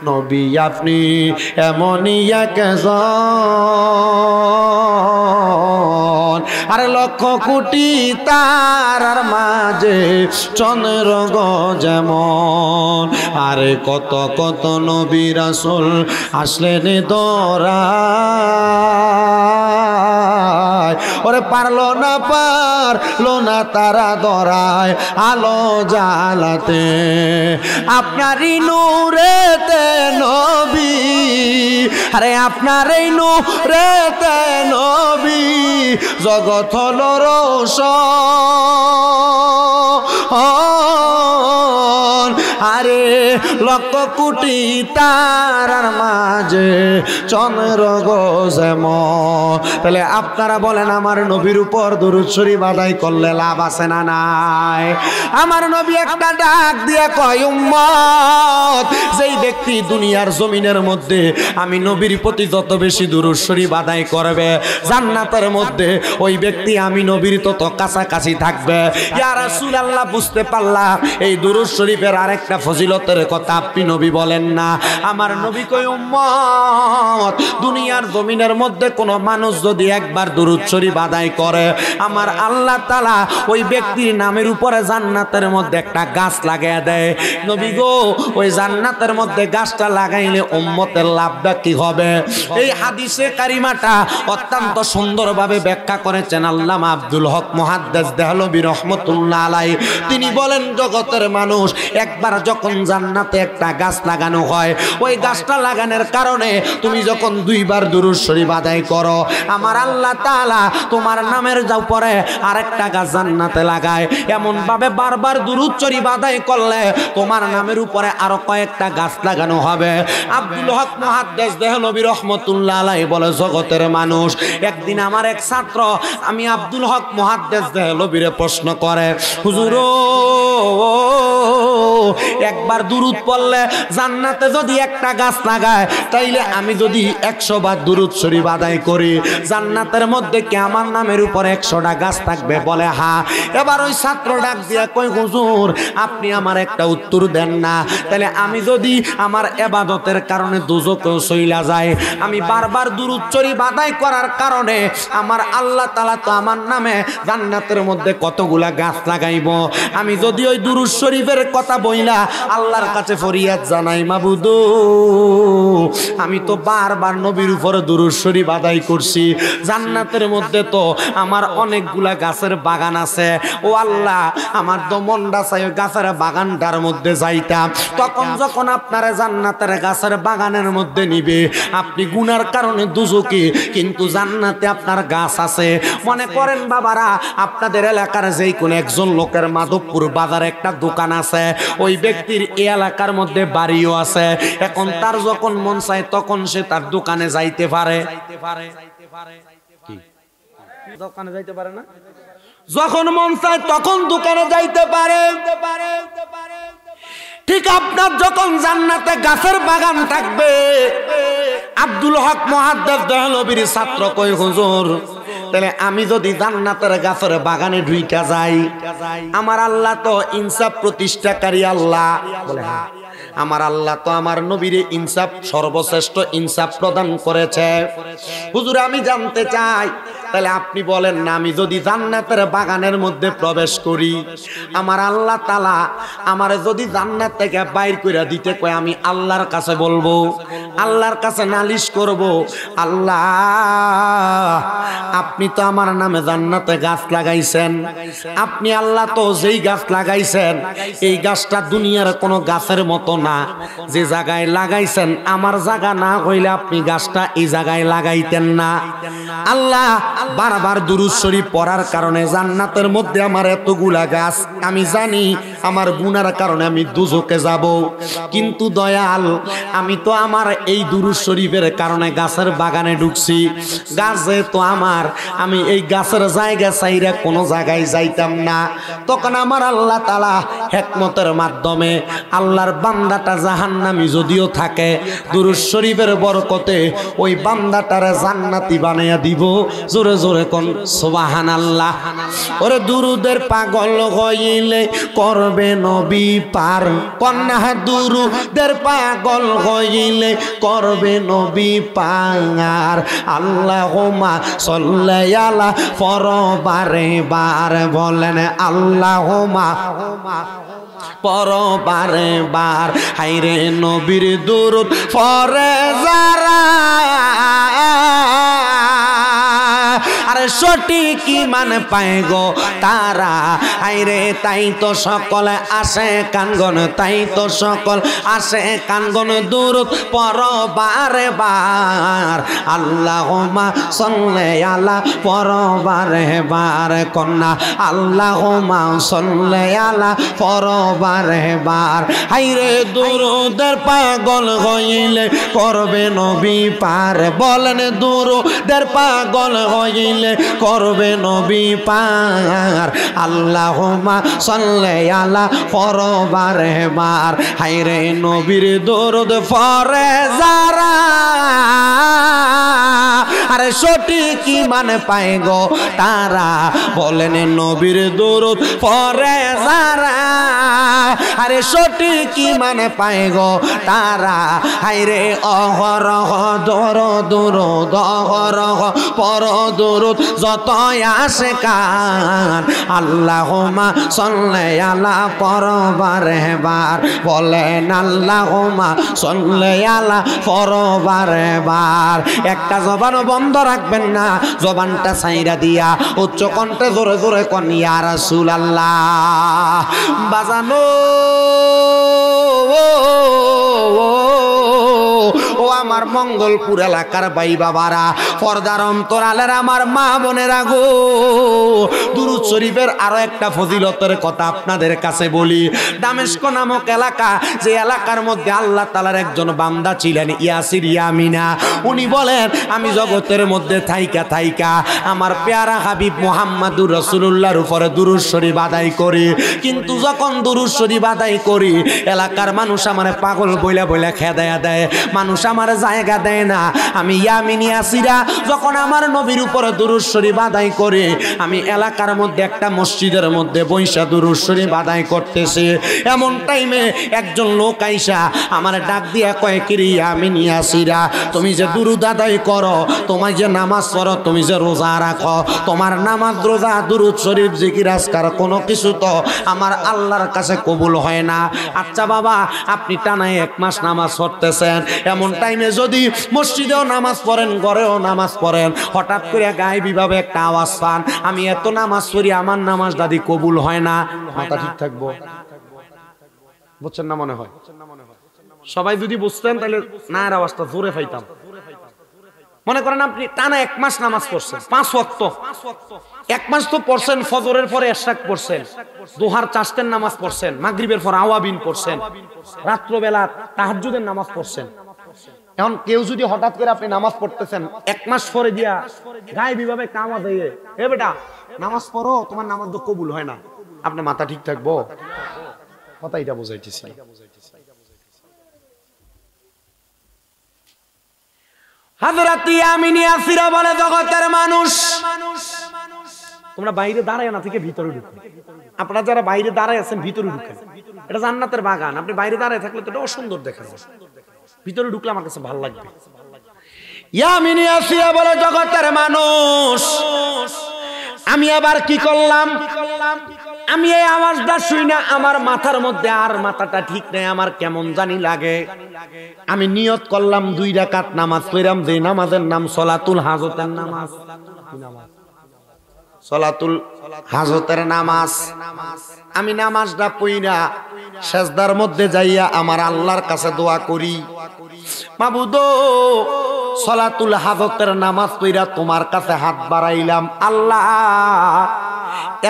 নবী আপনি এমনই একজন, আর লক্ষ কোটি তারার মাঝে চন্দ্র গো যেমন। আরে কত কত নবী রাসূল আসলেন দরায়, ওরে পারলো না তারা দরায় আলো জ্বালাতে। আপনারই নূরেতে নবী, আরে আপনার এই নূরেতে নবী জগৎ হলো রোশন। আরে লক্ষ কোটি তারার মাঝে চন্দ্র গো যেমন। তাহলে আপনারা বলেন আমার নবীর উপর দুরূদ শরীফ আদায় করলে লাভ আছে না নাই? আমার নবী একটা ডাক দিয়ে কয়, উম্মত, যেই ব্যক্তি দুনিয়ার জমিনের মধ্যে আমি নবীর প্রতি যত বেশি দুরূদ শরীফ আদায় করবে, জান্নাতের মধ্যে ওই ব্যক্তি আমি নবীর তত কাছাকাছি থাকবে। ইয়া রাসূলুল্লাহ, বুঝতে পারলাম এই দুরূদ শরীফের আরেকটা ফজিলতের কথা আপনি নবী বলেন না। আমার নবী কয়, উম্মত, দুনিয়ার জমিনের মধ্যে কোন মানুষ যদি একবার দুরূদ শরীফ আদায় করে, আমার আল্লাহ তাআলা ওই ব্যক্তির নামের উপরে জান্নাতের মধ্যে একটা গাছ লাগিয়ে দেয়। নবী গো, ওই জান্নাতের মধ্যে গাছটা লাগাইলে উম্মতের লাভটা কি হবে? এই হাদিসে কারিমাটা অত্যন্ত সুন্দরভাবে ব্যাখ্যা করেছেন আল্লামা আব্দুল হক মুহাদ্দিস দেহলভী রাহমাতুল্লাহ আলাইহি। তিনি বলেন, জগতের মানুষ একবার যখন জান্নাতে একটা গাছ লাগানো হয়, ওই গাছটা লাগানোর কারণে তুমি যখন দুইবার দুরূদ শরীফ আদায় করো, আমার আল্লাহ তাআলা তোমার নামের উপরে আরেকটা গাছ জান্নাতে লাগায়। এমন ভাবে বারবার দুরূদ শরীফ আদায় করলে তোমার নামের উপরে আরো কয়েকটা গাছ লাগানো হবে। আব্দুল হক মুহাদ্দিস দেহলভী রাহমাতুল্লাহ আলাইহি বলে, জগতের মানুষ, একদিন আমার এক ছাত্র আমি আব্দুল হক মুহাদ্দিস দেহলভীরে প্রশ্ন করে, হুজুর, একবার দুরূদ পড়লে জান্নাতে যদি একটা গাছ লাগায়, তাইলে আমি যদি 100 বার দুরূদ শরীফ আদায় করি, জান্নাতের মধ্যে কি আমার নামের উপরে 100টা গাছ থাকবে? বলে হ্যাঁ। এবার ওই ছাত্র ডাক দিয়া কই, হুজুর, আপনি আমার একটা উত্তর দেন না। তাহলে আমি যদি আমার ইবাদতের কারণে দোজখে চইলা যায়, আমি বারবার দুরূদ শরীফ আদায় করার কারণে আমার আল্লাহ তাআলা তো আমার নামে জান্নাতের মধ্যে কতগুলা গাছ লাগাইব। আমি যদি ওই দুরূদ শরীফের কথা বইলা আল্লাহর কাছে ফরিয়াদ জানাই, মাবুদ, আমি তো বারবার নবীর উপরে দুরূদ শরীফ আদায় করছি, জান্নাতের মধ্যে তো আমার অনেকগুলা গাছের বাগান আছে, ও আল্লাহ, আমার তো মনটা চাই ওই গাছের বাগানটার মধ্যে যাইতাম। তখন যখন আপনারা জান্নাতের গাছের বাগানের মধ্যে নিবে, আপনি গুনার কারণে দোজখে, কিন্তু জান্নাতে আপনার গাছ আছে। মনে করেন বাবারা, আপনাদের এলাকার যেই কোন একজন লোকের মাধবপুর বাজারে একটা দোকান আছে, ওই ব্যক্তির এই এলাকার মধ্যে বাড়িও আছে। এখন তার যখন মন চায় তখন সে তার দোকানে যাইতে পারে। দোকানে যাইতে পারে না? যখন মন চায় তখন দোকানে যাইতে পারে। ঠিক আপনার যখন জান্নাতে গাছের বাগান থাকবে, আব্দুল হক মুহাদ্দিস দেহলভীর ছাত্র কই, হুজুর, তাহলে আমি যদি জান্নাতের গাছের বাগানে ঢুইকা যাই, আমার আল্লাহ তো ইনসাফ প্রতিষ্ঠাকারী আল্লাহ। বলে হ্যাঁ, আমার আল্লাহ তো আমার নবীরে ইনসাফ, সর্বশ্রেষ্ঠ ইনসাফ প্রদান করেছে। হুজুর, আমি জানতে চাই, তাহলে আপনি বলেন না, আমি যদি জান্নাতের বাগানের মধ্যে প্রবেশ করি, আমার আল্লাহ তাআলা আমার যদি জান্নাত থেকে বাইর করে দিতে কয়, আমি আল্লাহর কাছে বলবো, আল্লাহর কাছে নালিশ করব, আল্লাহ, আপনি তো আমার নামে জান্নাতে গাছ লাগাইছেন, আপনি আল্লাহ তো যেই গাছ লাগাইছেন এই গাছটা দুনিয়ার কোনো গাছের মতো না, যে জায়গায় লাগাইছেন আমার জায়গা না হইলে আপনি গাছটা এই জায়গায় লাগাইতেন না। আল্লাহ, বারবার দুরূদ শরীফ পড়ার কারণে জান্নাতের মধ্যে আমার এতগুলা গাছ, আমি জানি আমার গুনার কারণে আমি দোজখে যাব, কিন্তু দয়াল, আমি তো আমার এই দুরূদ শরীফের কারণে গাছের বাগানে ঢুকছি। গাছে তো আমার, আমি এই গাছের জায়গা চাইরা কোনো জায়গায় যাইতাম না। তখন আমার আল্লাহ তাআলা হিকমতের মাধ্যমে আল্লাহর বান্দাটা জাহান্নামী যদিও থাকে, দুরূদ শরীফের বরকতে ওই বান্দাটারে জান্নাতি বানাইয়া দিব। জোরে জোরে কোন সুবহানাল্লাহ। ওরে দুরুদের পাগল হইলে করবে নবী পার, কন্যা দুরুদের পাগল হইলে করবে নবী পার। আল্লাহুম্মা সাল্লি আলা পরবারে বার, বলেন আল্লাহুম্মা পরবারে বার। হায়রে নবীর দুরুদ পড়ে যারা, আরে সঠিক ঈমান পায় গো তারা। হায়রে তাই তো সকল আসে কানগন, তাই তো সকল আসে কানগন দুরুদ পরবারে বার। আল্লাহুম্মা সাল্লি আলা পরবারে বার, কন্যা আল্লাহুম্মা সাল্লি আলা পরবারে বার। হায়রে দুরুদের পাগল হইলে করবে নবী পার, বলেন দুরুদের পাগল হইলে করবে নবী পার। আল্লাহুম্মা সাল্লি আলা পরবারে বার। হায়রে নবীর দরুদ পড়ে যারা, আরে সঠিক ঈমান পায় গো তারা, বলেন নবীর দরুদ পড়ে যারা, আরে সঠিক ঈমান পায় গো তারা। হায়রে অহরহ দরুদ দরুদ, অহরহ পর দরুদ যতই আসে কান। আল্লাহুম্মা সাল্লি আলা পরবারে বার, বলেন আল্লাহুম্মা সাল্লি আলা পরবারে বার। একটা জবান বন্ধ রাখবেন না, জবানটা ছাইরা দিয়া উচ্চ কণ্ঠে জোরে জোরে কোন ইয়া রাসূলুল্লাহ। বাজানো ও আমার মঙ্গলপুর এলাকার ভাই বাবারা, পর্দার অন্তরালের আমার মা বোনেরা গো, দুরূদ শরীফের আরো একটা ফজিলতের কথা আপনাদের কাছে বলি। দামেস্ক নামক এলাকা, যে এলাকার মধ্যে আল্লাহ তাআলার একজন বান্দা ছিলেন ইয়াসির ইয়ামিনা, উনি বলেন আমি জগতের মধ্যে থাইকা থাইকা আমার পেয়ারা হাবিব মুহাম্মাদুর রাসূলুল্লাহর উপরে দুরূদ শরীফ আদায় করি, কিন্তু যখন দুরূদ শরীফ আদায় করি এলাকার মানুষ আমারে পাগল বইলা বইলা খেদায়া দেয়, মানুষ আমার জায়গা দেয় না। আমি ইয়ামিনী আসিরা যখন আমার নবীর উপরে দুরূদ শরীফ আদায় করে, আমি এলাকার মধ্যে একটা মসজিদের মধ্যে বৈশা দুরূদ শরীফ আদায় করতেছি, এমন টাইমে একজন লোক আইসা আমার ডাক দিয়া কয়, কি রে ইয়ামিনী আসিরা, তুমি যে দুরূদ আদায় করো, তোমার যে নামাজ পড়ো, তুমি যে রোজা রাখো, তোমার নামাজ রোজা দুরূদ শরীফ জিকির আজকার কোনো কিছু তো আমার আল্লাহর কাছে কবুল হয় না। আচ্ছা বাবা, আপনি টানায় 1 মাস নামাজ পড়তেছেন, এমন টাইমে যদি মসজিদেও নামাজ পড়েন, ঘরেও নামাজ পড়েন, হঠাৎ করে গায়েবীভাবে একটা আওয়াজ পান, আমি এত নামাজ পড়ি আমার নামাজ দাদি কবুল হয় না, মাথা ঠিক থাকবো? বুঝছেন না মনে হয়? সবাই যদি বুঝতেন তাহলে না এর আওয়াজটা জোরে পাইতাম। মনে করেন আপনি টানা 1 মাস নামাজ পড়ছেন, 5 ওয়াক্ত, 1 মাস তো পড়ছেন, ফজরের পরে ইশরাক পড়ছেন, দুহার চাষতের নামাজ পড়ছেন, মাগরিবের পর আওয়াবিন পড়ছেন, রাত্রবেলা তাহাজ্জুদের নামাজ পড়ছেন। এখন কেউ যদি হঠাৎ করে আপনি নামাজ পড়তেছেন 1 মাস পরে দিয়া গায়েবীভাবে কামা দিয়ে, এ বেটা নামাজ পড়ো, তোমার নামাজ তো কবুল হয় না, আপনার মাথা ঠিক থাকবো? কথা এটা বুঝাইতেছি। হযরত ইয়ামিনী আসিরা বলে, জগতের মানুষ তোমরা বাইরে দাঁড়ায় না থেকে ভিতরে ঢুকো। আপনারা যারা বাইরে দাঁড়ায় আছেন ভিতরে ঢুকেন, এটা জান্নাতের বাগান। আপনি বাইরে দাঁড়ায় থাকলে তো এটা অসুন্দর দেখা যায়, ভিতরে ঢুকলে আমার কাছে ভালো লাগবে। ইয়ামিনী আসিরা বলে, জগতের মানুষ আমি আবার কি করলাম, আমি এই আওয়াজটা শুই না, আমার মাথার মধ্যে আর মাথাটা ঠিক নেই, আমার কেমন জানি লাগে। আমি নিয়ত করলাম 2 রাকাত নামাজ পড়লাম, যে নামাজের নাম সলাতুল হাজতের নামাজ। সলাতুল হাজতের নামাজ। আমি নামাজটা পড়িনা সেজদার মধ্যে যাইয়া আমার আল্লাহর কাছে দোয়া করি, মাবুদ সলাতুল হাজতের নামাজ পড়া তোমার কাছে হাত বাড়াইলাম, আল্লাহ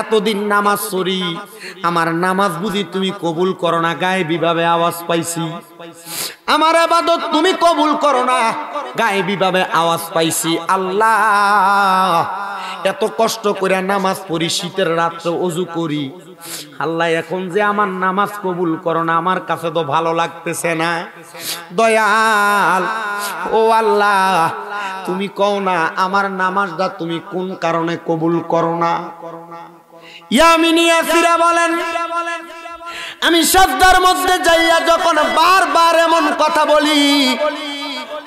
এতদিন নামাজ পড়ি, আমার নামাজ বুঝি তুমি কবুল করো না, গায়েবী ভাবে আওয়াজ পাইছি। আমার ইবাদত তুমি কবুল করো না, গায়েবী ভাবে আওয়াজ পাইছি। আল্লাহ, এত কষ্ট করে নামাজ পড়ি, শীতের রাত্রে ওযু করি, আল্লাহ এখন যে আমার নামাজ কবুল করো না, আমার কাছে তো ভালো লাগতেছে না। দয়াল ও আল্লাহ, তুমি কও না আমার নামাজটা তুমি কোন কারণে কবুল করো না? ইয়ামিনী ইয়াসিরা বলেন, আমি সাজদার মধ্যে যাইয়া যখন বারবার এমন কথা বলি,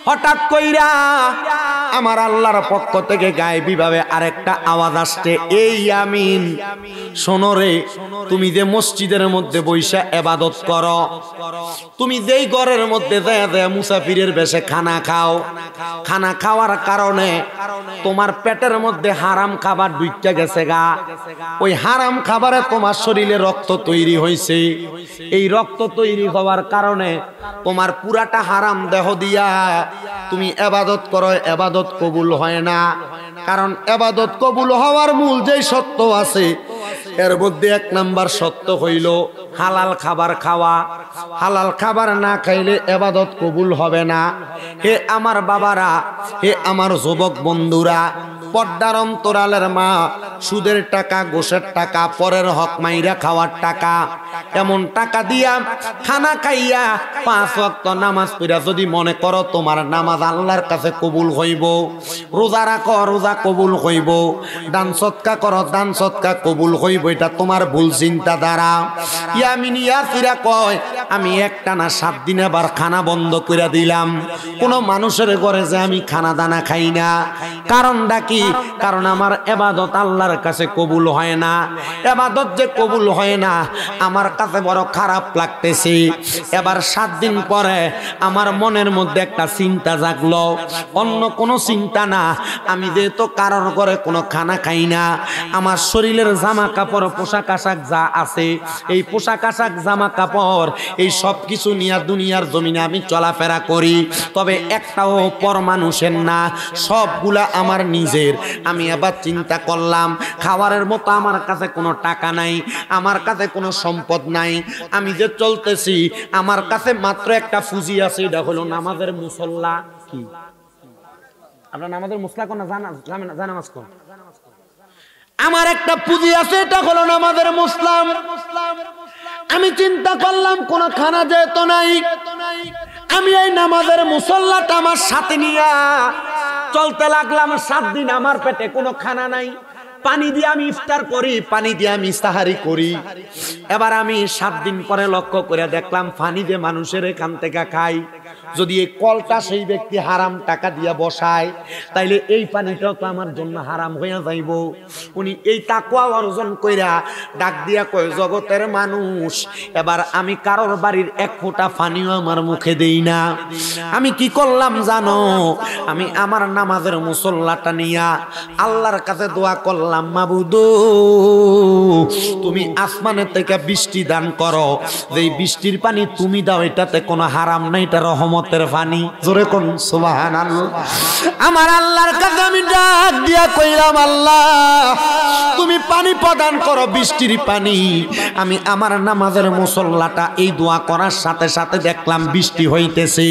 হঠাৎ কইরা আমার আল্লাহর পক্ষ থেকে গায়েবী ভাবে আরেকটা আওয়াজ আসছে, এই ইয়ামিন শোনো রে, তুমি যে মসজিদের মধ্যে বইসা ইবাদত করো, তুমি যেই ঘরের মধ্যে যায় মুসাফিরের বেশে খানা খাও, খানা খাওয়ার কারণে তোমার পেটের মধ্যে হারাম খাবার ঢুইকা গেছে গা, ওই হারাম খাবারে তোমার শরীরে রক্ত তৈরি হয়েছে, এই রক্ত তৈরি হওয়ার কারণে তোমার পুরাটা হারাম দেহ দিয়া তুমি ইবাদত করো, ইবাদত কবুল হয় না। কারণ ইবাদত কবুল হওয়ার মূল যেই সত্য আছে, এর মধ্যে এক নাম্বার সত্য হইল হালাল খাবার খাওয়া। হালাল খাবার না খাইলে ইবাদত কবুল হবে না। হে আমার বাবারা, হে আমার যুবক বন্ধুরা, পর্দার অন্তরালের মা, সুদের টাকা, ঘুষের টাকা, পরের হক মাইরা খাওয়ার টাকা, এমন টাকা দিয়া খানা খাইয়া 5 ওয়াক্ত নামাজ পড়া যদি মনে করো তোমার নামাজ আল্লাহর কাছে কবুল হইব, রোজা রাখো রোজা কবুল হইব, দান সদকা করো দান সদকা কবুল হইব, এটা তোমার ভুল চিন্তা দ্বারা। ইয়ামিনী ইয়াসিরা কয়, আমি একটানা 7 দিন আবার খানা বন্ধ করে দিলাম, কোন মানুষের ঘরে যে আমি খানা দানা খাই না। কারণটা কি? কারণ আমার ইবাদত আল্লাহর কাছে কবুল হয় না। ইবাদত যে কবুল হয় না, আমার কাছে বড় খারাপ লাগতেছে। এবার 7 দিন পরে আমার মনের মধ্যে একটা চিন্তা জাগলো, অন্য কোনো চিন্তা না, আমি যেহেতু কারোর ঘরে কোনো খানা খাই না, আমার শরীরের জামা কাপড় পোশাক আশাক যা আছে, এই পোশাক আশাক জামা কাপড় এই সব কিছু নিয়ে দুনিয়ার জমিনে আমি চলাফেরা করি, তবে একটাও পর মানুষের না, সবগুলা আমার নিজের। আমি আবার চিন্তা করলাম, খাবারের মতো আমার কাছে কোনো টাকা নাই, আমার কাছে কোনো সম্পদ নাই, আমি যে চলতেছি আমার কাছে মাত্র একটা পুঁজি আছে, এটা হলো নামাজের মুসল্লা। কি আপনার নামাজের মুসল্লা কোন জানামাজ কোন? আমার একটা পুঁজি আছে, এটা হলো নামাজের মুসলাম। আমি চিন্তা করলাম কোন খানা যেহেতু নাই, আমি এই নামাজের মুসল্লাটা আমার সাথে নিয়া চলতে লাগলাম। 7 দিন আমার পেটে কোনো খানা নাই, পানি দিয়ে আমি ইফতার করি, পানি দিয়ে আমি সাহারি করি। এবার আমি 7 দিন পরে লক্ষ্য করে দেখলাম পানি দিয়ে মানুষের এখান থেকে খাই, যদি এই কলটা সেই ব্যক্তি হারাম টাকা দিয়ে বসায়, তাইলে এই পানিটাও তো আমার জন্য হারাম হইয়া যাইব। উনি এই তাকওয়া অর্জন কইরা ডাক দিয়া কয়, জগতের মানুষ, এবার আমি কারোর বাড়ির 1 ফোঁটা পানিও আমার মুখে দেই না। আমি কি করলাম জানো? আমি আমার নামাজের মুসল্লাটা নিয়া আল্লাহর কাছে দোয়া করলাম, মাবুদ তুমি আসমানে থেকে বৃষ্টি দান করো, যে বৃষ্টির পানি তুমি দাও, এটাতে কোনো হারাম নাই, এটা রহমতের পানি। জোরে কোন সুবহানাল্লাহ। আমার আল্লাহর কাছে আমি ডাক দিয়া কইলাম, আল্লাহ তুমি পানি প্রদান করো, বৃষ্টির পানি। আমি আমার নামাজের মুসল্লাটা এই দোয়া করার সাথে সাথে দেখলাম বৃষ্টি হইতেছে,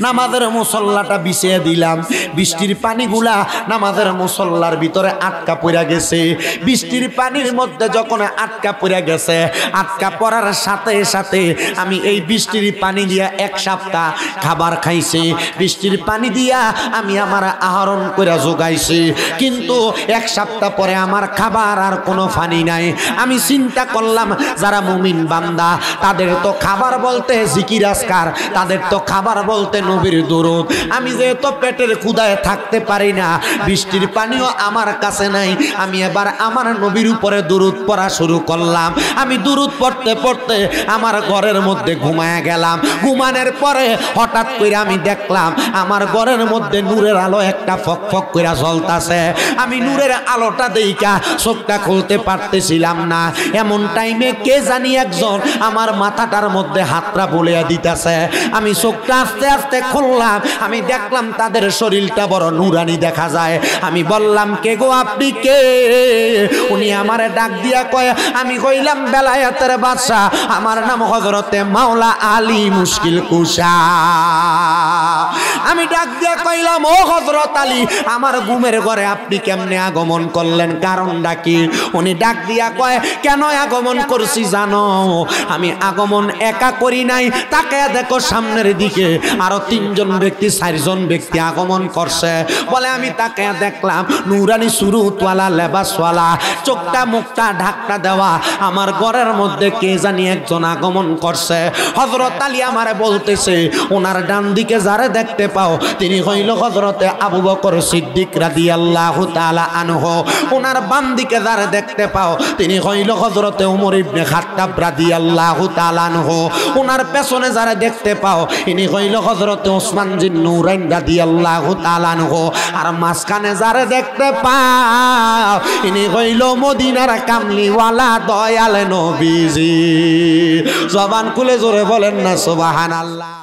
নামাজের মুসল্লাটা বিছিয়ে দিলাম, বৃষ্টির পানিগুলা নামাজের মুসল্লার ভিতরে আটকা পড়া গেছে। বৃষ্টির পানির মধ্যে যখন আটকা পড়া গেছে, আটকা পড়ার সাথে সাথে আমি এই বৃষ্টির পানি দিয়া 1 সপ্তাহ খাবার খাইছি, বৃষ্টির পানি দিয়া আমি আমার আহরণ করে যোগাইছি, কিন্তু 1 সপ্তাহ পরে আমার খাবার আর কোনো পানি নাই। আমি চিন্তা করলাম, যারা মুমিন বান্দা তাদের তো খাবার বলতে জিকির আজকার, তাদের তো খাবার বলতে নবীর দুরূদ। আমি যেহেতু পেটের ক্ষুধায় থাকতে পারি না, বৃষ্টির পানিও আমার কাছে নাই, আমি এবার আমার নবীর উপরে দুরূদ পড়া শুরু করলাম। আমি দুরূদ পড়তে পড়তে আমার ঘরের মধ্যে ঘুমায়া গেলাম। ঘুমানোর পরে হঠাৎ হঠাৎ করে আমি দেখলাম আমার ঘরের মধ্যে নূরের আলো একটা ফক ফক করে জ্বলতাছে। আমি নূরের আলোটা দেইখা চোখটা খুলতে পারতেছিলাম না। এমন টাইমে কে জানি একজন আমার মাথাটার মধ্যে হাতটা বলিয়া দিতেছে। আমি চোখটা আস্তে আস্তে খুললাম, আমি দেখলাম তাদের শরীরটা বড় নুরানি দেখা যায়। আমি বললাম, কে গো, আপনি কে? উনি আমারে ডাক দিয়া কয়, আমি কইলাম বেলায়েতের বাদশা, আমার নাম হযরতে মাওলা আলী মুশকিল কুশা। আমি ডাক দিয়া কইলাম, ও হযরত আলী, আমার ঘুমের ঘরে আপনি কেমনে আগমন করলেন, কারণটা কি? উনি ডাক দিয়া কয়, কেন আগমন করছি জানো? আমি আগমন একা করি নাই, তাকে দেখো সামনের দিকে আরো 3 জন ব্যক্তি 4 জন ব্যক্তি আগমন করছে। বলে আমি তাকে দেখলাম নুরানি সুরুতওয়ালা লেবাসওয়ালা, চোখটা মুখটা ঢাকটা দেওয়া, আমার ঘরের মধ্যে কে জানি একজন আগমন করছে। হযরত আলী আমারে বলতেছে, ওনার ডান দিকে যারে দেখতে পাও তিনি হইল হযরতে আবু বকর সিদ্দিক রাদিয়াল্লাহু তাআলা আনহু। ওনার বাম দিকে যারে দেখতে পাও তিনি হইল হযরতে ওমর ইবনে খাত্তাব রাদিয়াল্লাহু তাআলা আনহু। ওনার পেছনে যারা দেখতে পাও ইনি হইল হযরতে ওসমান জিন নূরাইন রাদিয়াল্লাহু তাআলা আনহু। আর মাঝখানে যারা দেখতে পাও ইনি হইল মদিনার কামলিওয়ালা দয়াল নবীজি। জবান খুলে জোরে বলেন না সুবহানাল্লাহ।